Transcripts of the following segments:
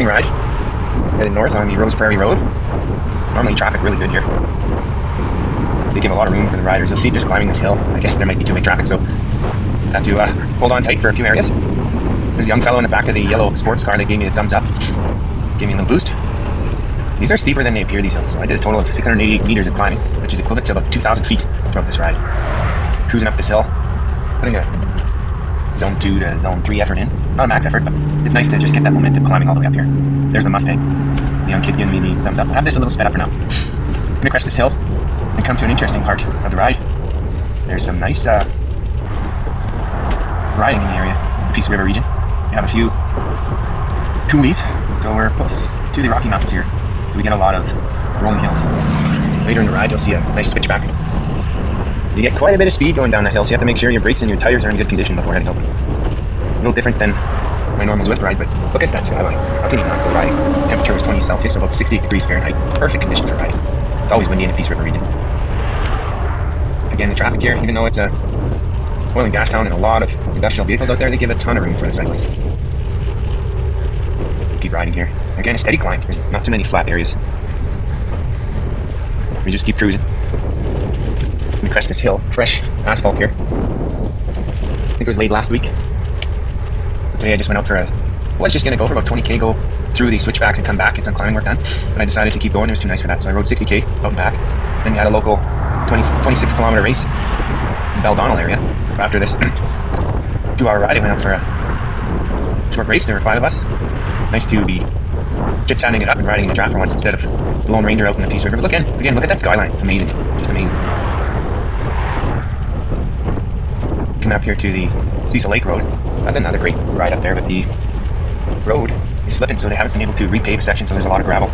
morning ride, headed north on the Rose Prairie Road. Normally traffic really good here. They give a lot of room for the riders. You'll see just climbing this hill. I guess there might be two-way traffic, so have to hold on tight for a few areas. There's a young fellow in the back of the yellow sports car that gave me the thumbs up. Gave me a little boost. These are steeper than they appear, these hills. So I did a total of 688 meters of climbing, which is equivalent to about 2,000 feet throughout this ride. Cruising up this hill, putting a zone 2 to zone 3 effort in. Not a max effort, but it's nice to just get that momentum climbing all the way up here. There's the Mustang. The young kid giving me the thumbs up. I'll have this a little sped up for now. I'm gonna crest this hill and come to an interesting part of the ride. There's some nice riding in the area, the Peace River region. We have a few coulees, so we're close to the Rocky Mountains here. So we get a lot of rolling hills. Later in the ride, you'll see a nice switchback. You get quite a bit of speed going down that hill, so you have to make sure your brakes and your tires are in good condition before heading up. A little different than my normal Zwift rides, but look at that skyline. How can you not go riding? Temperature was 20 Celsius, about 68 degrees Fahrenheit. Perfect conditions for riding. It's always windy in the Peace River region. Again, the traffic here, even though it's a oil and gas town and a lot of industrial vehicles out there, they give a ton of room for the cyclists. Keep riding here. Again, a steady climb. There's not too many flat areas. We just keep cruising. We crest this hill. Fresh asphalt here. I think it was late last week. So today I just went out for was just going to go for about 20k, go through these switchbacks and come back, get some climbing work done. But I decided to keep going. It was too nice for that. So I rode 60k out and back. Then we had a local 26 kilometer race in Beldonal area. So after this 2-hour ride, I went out for a short race. There were 5 of us. Nice to be chit-chatting it up and riding in the draft for once instead of the Lone Ranger out in the Peace River. But look at that skyline. Amazing. Just amazing. Coming up here to the Cecil Lake Road. That's another great ride up there, but the road is slipping, so they haven't been able to repave section, so there's a lot of gravel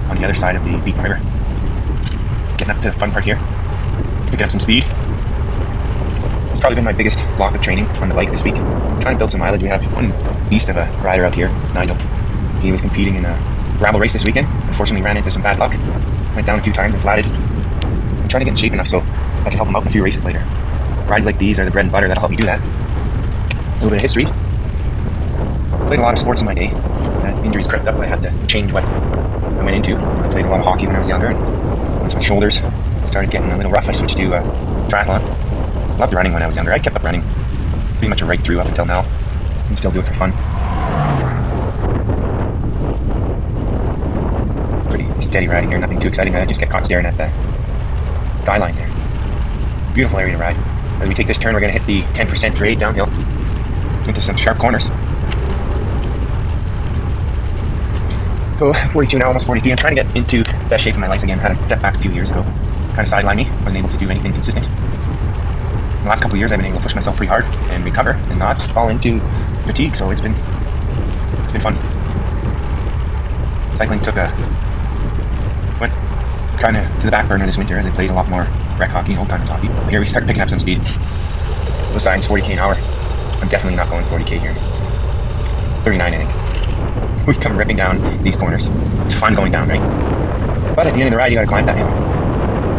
on the other side of the Beacon River. Getting up to the fun part here. Picking up some speed. It's probably been my biggest block of training on the bike this week. I'm trying to build some mileage. We have one beast of a rider out here, Nigel. He was competing in a gravel race this weekend. Unfortunately, ran into some bad luck. Went down a few times and flatted. I'm trying to get in shape enough so I can help him out in a few races later. Rides like these are the bread and butter that'll help me do that. A little bit of history. Played a lot of sports in my day. As injuries crept up, I had to change what I went into. So I played a lot of hockey when I was younger, and once my shoulders started getting a little rough, I switched to triathlon. Loved running when I was younger. I kept up running pretty much right through up until now. I still do it for fun. Pretty steady riding here, nothing too exciting. I just get caught staring at the skyline there. Beautiful area to ride. As we take this turn, we're going to hit the 10% grade downhill into some sharp corners. So 42 now, almost 43. I'm trying to get into best shape of my life again. Had a setback a few years ago. Kind of sidelined me. Wasn't able to do anything consistent. In the last couple of years, I've been able to push myself pretty hard and recover and not fall into fatigue. So it's been fun. Cycling went kind of to the back burner this winter as I played a lot more rec hockey and old-timers hockey. But here we start picking up some speed. Besides 40k an hour, I'm definitely not going 40k here. 39, I think. We come ripping down these corners. It's fun going down, right? But at the end of the ride, you gotta climb that hill.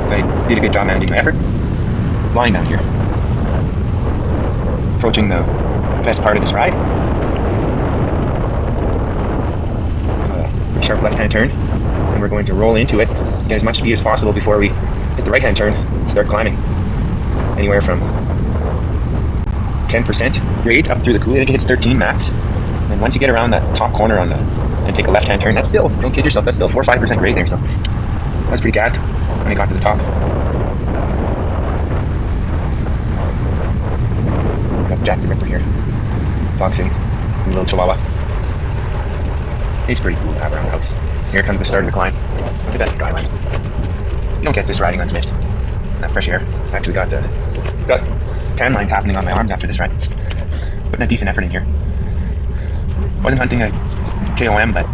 So I did a good job managing my effort. Flying down here. Approaching the best part of this ride. A sharp left-hand turn. And we're going to roll into it, get as much speed as possible before we hit the right-hand turn and start climbing. Anywhere from 10% grade up through the coulee. I think it hits 13 max. And once you get around that top corner and take a left-hand turn, that's still, don't kid yourself, that's still 4 or 5% grade there. So I was pretty gassed when I got to the top. Got Jack the Ripper here, boxing, a little chihuahua. It's pretty cool to have around the house. Here comes the start of the climb. Look at that skyline. You don't get this riding on Zwift. That fresh air. I actually got tan lines happening on my arms after this ride. Putting a decent effort in here. Wasn't hunting a KOM, but I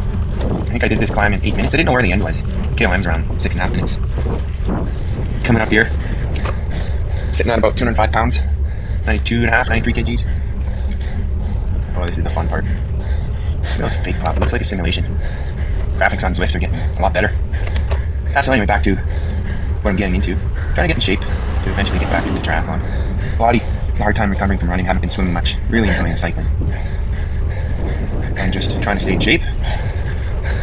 think I did this climb in 8 minutes. I didn't know where the end was. KOM's around 6.5 minutes. Coming up here, sitting at about 205 pounds, 92.5, 93 kgs. Oh, this is the fun part. Those fake clouds. It looks like a simulation. Graphics on Zwift are getting a lot better. That's anyway, back to what I'm getting into. Trying to get in shape to eventually get back into triathlon. Body, it's a hard time recovering from running. Haven't been swimming much. Really enjoying the cycling. I'm just trying to stay in shape.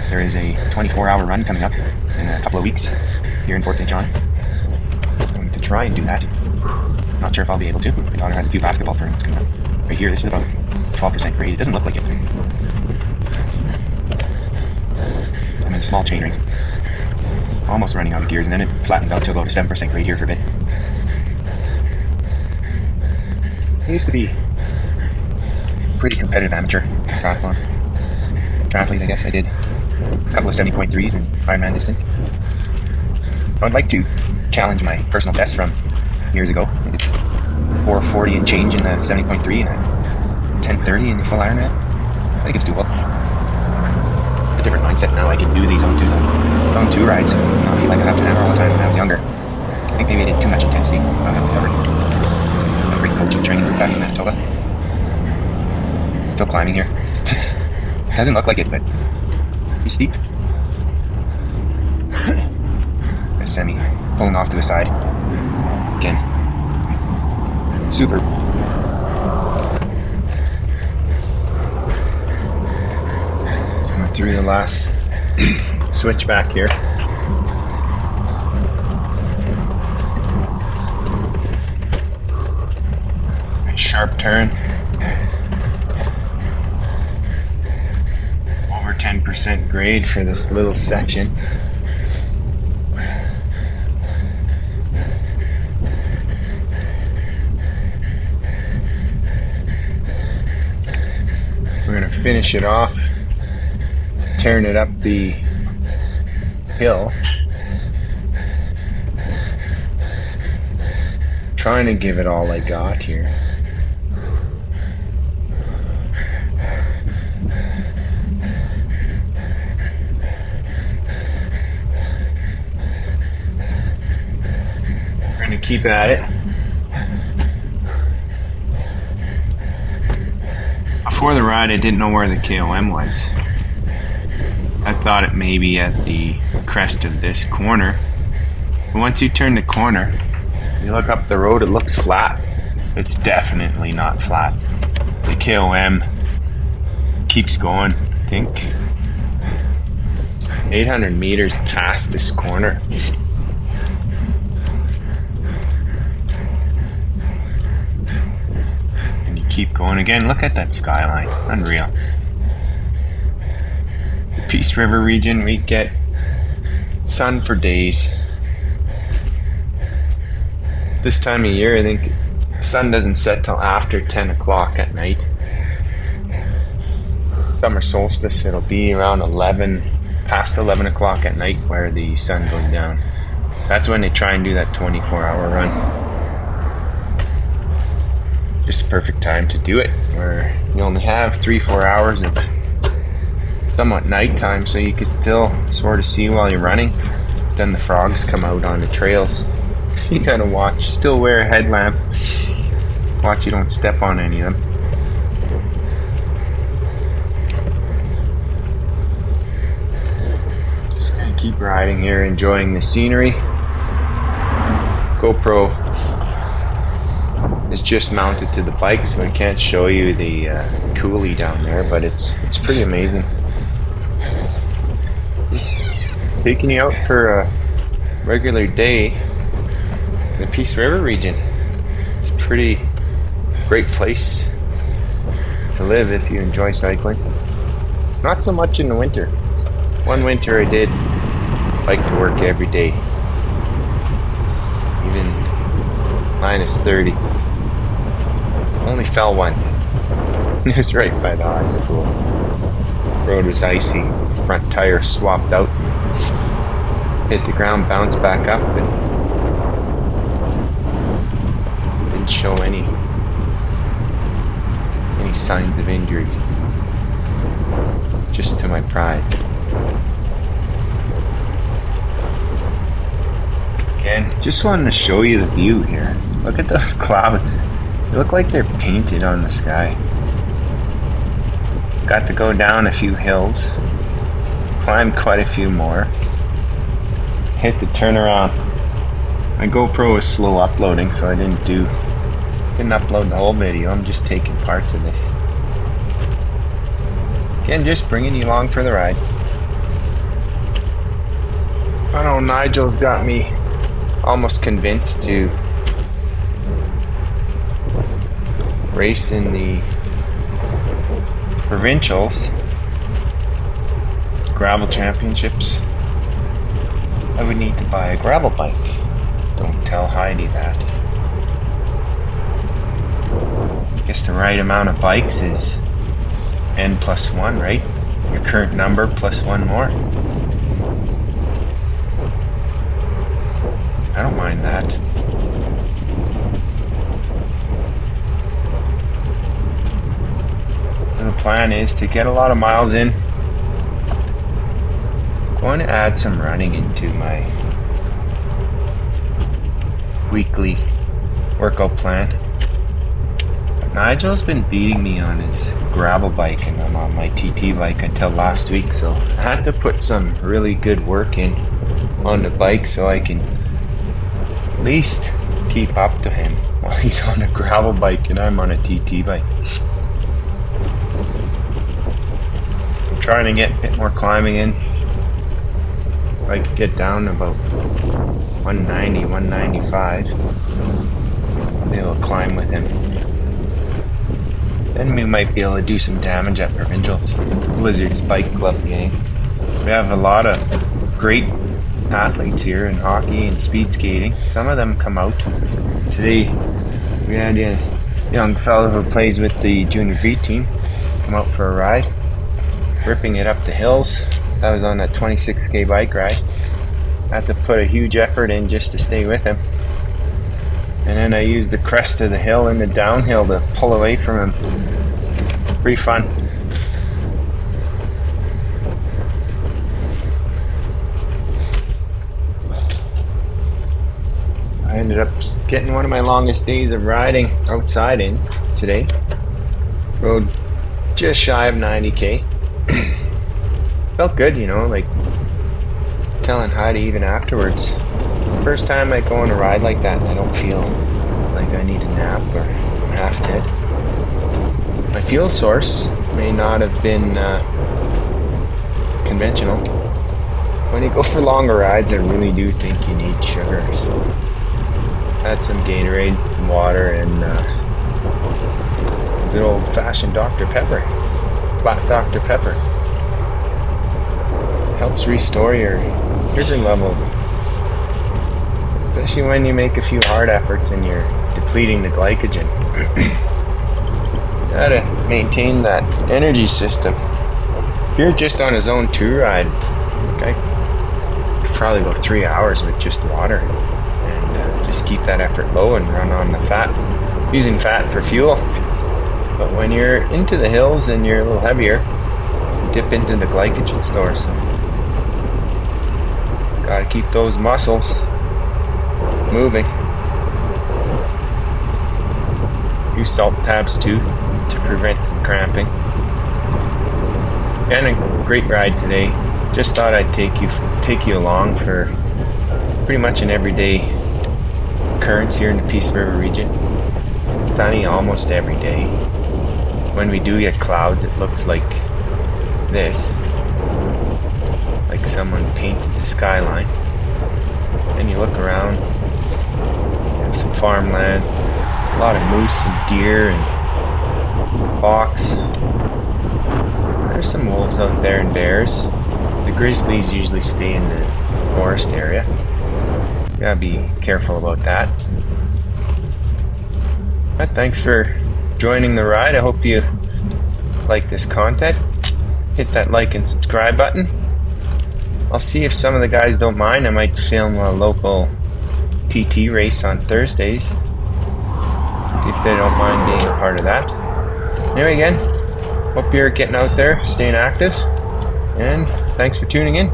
There is a 24-hour run coming up in a couple of weeks here in Fort St. John. I'm going to try and do that. Not sure if I'll be able to. My daughter has a few basketball tournaments coming up. Right here, this is about 12% grade. It doesn't look like it. I'm in a small chain ring. Almost running out of gears, and then it flattens out to about a 7% grade here for a bit. I used to be a pretty competitive amateur triathlete, I guess. I did a couple of 70.3s in Ironman distance. I would like to challenge my personal best from years ago. I think it's 4:40 and change in the 70.3 and a 10:30 in the full Ironman. I think it's doable. A different mindset now. I can do these zone 2 rides. Not feel like I have to hammer all the time when I was younger. I think maybe I did too much intensity. I haven't recovered. A great coaching training group back in Manitoba. Still climbing here. Doesn't look like it, but it's steep. A semi pulling off to the side. Again. Super. Through the last switch back here. A sharp turn. Over 10% grade for this little section. We're going to finish it off, tearing it up the hill, trying to give it all I got here. We're going to keep at it. Before the ride, I didn't know where the KOM was. I thought it may be at the crest of this corner. But once you turn the corner, you look up the road, it looks flat. It's definitely not flat. The KOM keeps going, I think 800 meters past this corner. And you keep going again. Look at that skyline. Unreal. Peace River region, we get sun for days. This time of year, I think the sun doesn't set till after 10 o'clock at night. Summer solstice, it'll be around past 11 o'clock at night where the sun goes down. That's when they try and do that 24-hour run. Just a perfect time to do it, where you only have 3-4 hours of somewhat nighttime, so you could still sort of see while you're running. Then the frogs come out on the trails. You gotta watch. Still wear a headlamp. Watch you don't step on any of them. Just gonna keep riding here, enjoying the scenery. GoPro is just mounted to the bike, so I can't show you the coulee down there, but it's pretty amazing. Taking you out for a regular day in the Peace River region. It's a pretty great place to live if you enjoy cycling. Not so much in the winter. One winter I did like to work every day, even minus 30. Only fell once. It was right by the high school. Road was icy. Front tire swapped out. Hit the ground, bounced back up, and didn't show any signs of injuries. Just to my pride. Again, just wanted to show you the view here. Look at those clouds. They look like they're painted on the sky. Got to go down a few hills, climbed quite a few more, hit the turnaround. My GoPro is slow uploading, so I didn't upload the whole video. I'm just taking parts of this. Again, just bringing you along for the ride. I know Nigel's got me almost convinced to race in the provincials, gravel championships. I would need to buy a gravel bike. Don't tell Heidi that. I guess the right amount of bikes is n+1, right? Your current number plus one more. I don't mind that. And the plan is to get a lot of miles in. I'm going to add some running into my weekly workout plan. But Nigel's been beating me on his gravel bike, and I'm on my TT bike until last week, so I had to put some really good work in on the bike so I can at least keep up to him while he's on a gravel bike and I'm on a TT bike. I'm trying to get a bit more climbing in. If I could get down to about 190, 195, I'll be able to climb with him. Then we might be able to do some damage at provincials. Blizzard's Bike Club gang. We have a lot of great athletes here in hockey and speed skating. Some of them come out. Today we had a young fellow who plays with the junior B team come out for a ride, ripping it up the hills. That was on a 26k bike ride. I had to put a huge effort in just to stay with him. And then I used the crest of the hill and the downhill to pull away from him. It's pretty fun. I ended up getting one of my longest days of riding outside in today. Rode just shy of 90k. Felt good, you know, like telling Heidi even afterwards. It's the first time I go on a ride like that and I don't feel like I need a nap or I'm half dead. My fuel source may not have been conventional. When you go for longer rides, I really do think you need sugar, so had some Gatorade, some water, and good old-fashioned Dr. Pepper, Black Dr. Pepper. Helps restore your sugar levels, especially when you make a few hard efforts and you're depleting the glycogen. Gotta maintain that energy system. If you're just on a zone 2 ride, I could probably go 3 hours with just water. Just keep that effort low and run on the fat, using fat for fuel. But when you're into the hills and you're a little heavier, you dip into the glycogen store, so gotta keep those muscles moving. Use salt tabs too to prevent some cramping. And a great ride today. Just thought I'd take you along for pretty much an everyday occurrence here in the Peace River region. It's sunny almost every day. When we do get clouds, it looks like this, like someone painted the skyline. And you look around, you have some farmland, a lot of moose and deer and fox. There's some wolves out there and bears. The grizzlies usually stay in the forest area. Gotta be careful about that. But thanks for joining the ride. I hope you like this content. Hit that like and subscribe button. I'll see if some of the guys don't mind. I might film a local TT race on Thursdays. See if they don't mind being a part of that. Anyway, again, hope you're getting out there, staying active, and thanks for tuning in.